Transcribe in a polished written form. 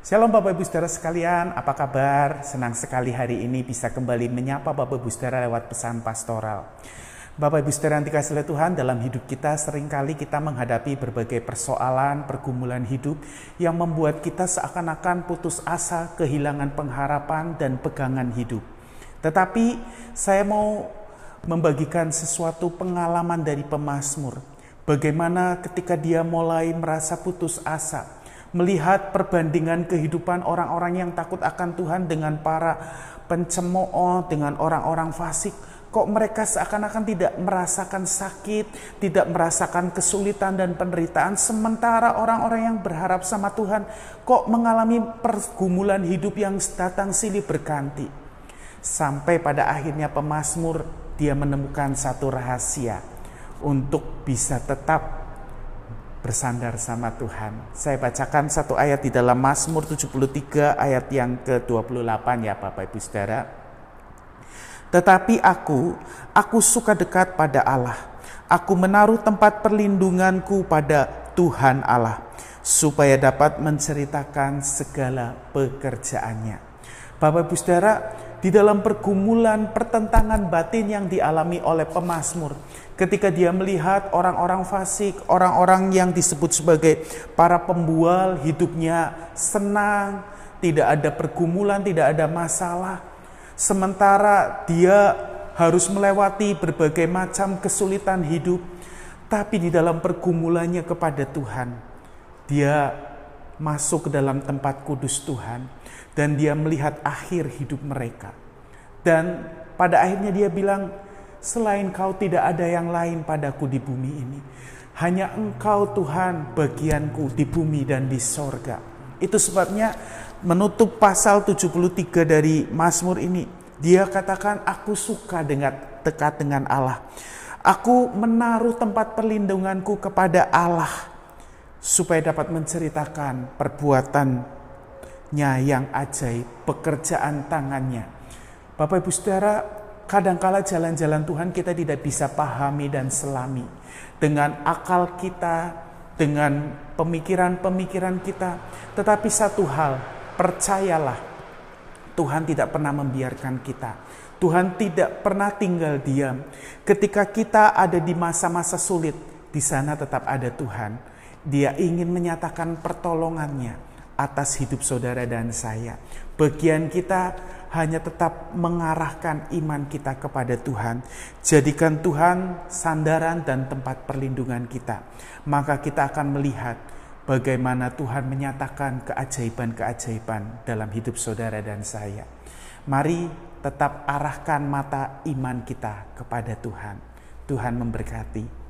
Shalom Bapak Ibu Saudara sekalian, apa kabar? Senang sekali hari ini bisa kembali menyapa Bapak Ibu Saudara lewat pesan pastoral. Bapak Ibu Saudara yang dikasihi oleh Tuhan, dalam hidup kita seringkali kita menghadapi berbagai persoalan, pergumulan hidup yang membuat kita seakan-akan putus asa, kehilangan pengharapan dan pegangan hidup. Tetapi saya mau membagikan sesuatu pengalaman dari pemazmur. Bagaimana ketika dia mulai merasa putus asa, melihat perbandingan kehidupan orang-orang yang takut akan Tuhan dengan para pencemooh, dengan orang-orang fasik. Kok mereka seakan-akan tidak merasakan sakit, tidak merasakan kesulitan dan penderitaan, sementara orang-orang yang berharap sama Tuhan kok mengalami pergumulan hidup yang datang silih berganti. Sampai pada akhirnya pemazmur dia menemukan satu rahasia untuk bisa tetap bersandar sama Tuhan. Saya bacakan satu ayat di dalam Mazmur 73 ayat yang ke-28 ya Bapak Ibu Saudara. Tetapi aku suka dekat pada Allah. Aku menaruh tempat perlindunganku pada Tuhan Allah, supaya dapat menceritakan segala pekerjaannya. Bapak Ibu Saudara, di dalam pergumulan pertentangan batin yang dialami oleh pemazmur, ketika dia melihat orang-orang fasik, orang-orang yang disebut sebagai para pembual, hidupnya senang, tidak ada pergumulan, tidak ada masalah. Sementara dia harus melewati berbagai macam kesulitan hidup, tapi di dalam pergumulannya kepada Tuhan, dia masuk ke dalam tempat kudus Tuhan dan dia melihat akhir hidup mereka. Dan pada akhirnya dia bilang, selain Kau tidak ada yang lain padaku di bumi ini. Hanya Engkau Tuhan bagianku di bumi dan di sorga. Itu sebabnya menutup pasal 73 dari Mazmur ini, dia katakan, aku suka dekat dengan Allah. Aku menaruh tempat perlindunganku kepada Allah, supaya dapat menceritakan perbuatannya yang ajaib, pekerjaan tangannya. Bapak Ibu Saudara, kadangkala jalan-jalan Tuhan kita tidak bisa pahami dan selami dengan akal kita, dengan pemikiran-pemikiran kita. Tetapi satu hal, percayalah, Tuhan tidak pernah membiarkan kita. Tuhan tidak pernah tinggal diam. Ketika kita ada di masa-masa sulit, di sana tetap ada Tuhan. Dia ingin menyatakan pertolongannya atas hidup saudara dan saya. Bagian kita hanya tetap mengarahkan iman kita kepada Tuhan. Jadikan Tuhan sandaran dan tempat perlindungan kita. Maka kita akan melihat bagaimana Tuhan menyatakan keajaiban-keajaiban dalam hidup saudara dan saya. Mari tetap arahkan mata iman kita kepada Tuhan. Tuhan memberkati.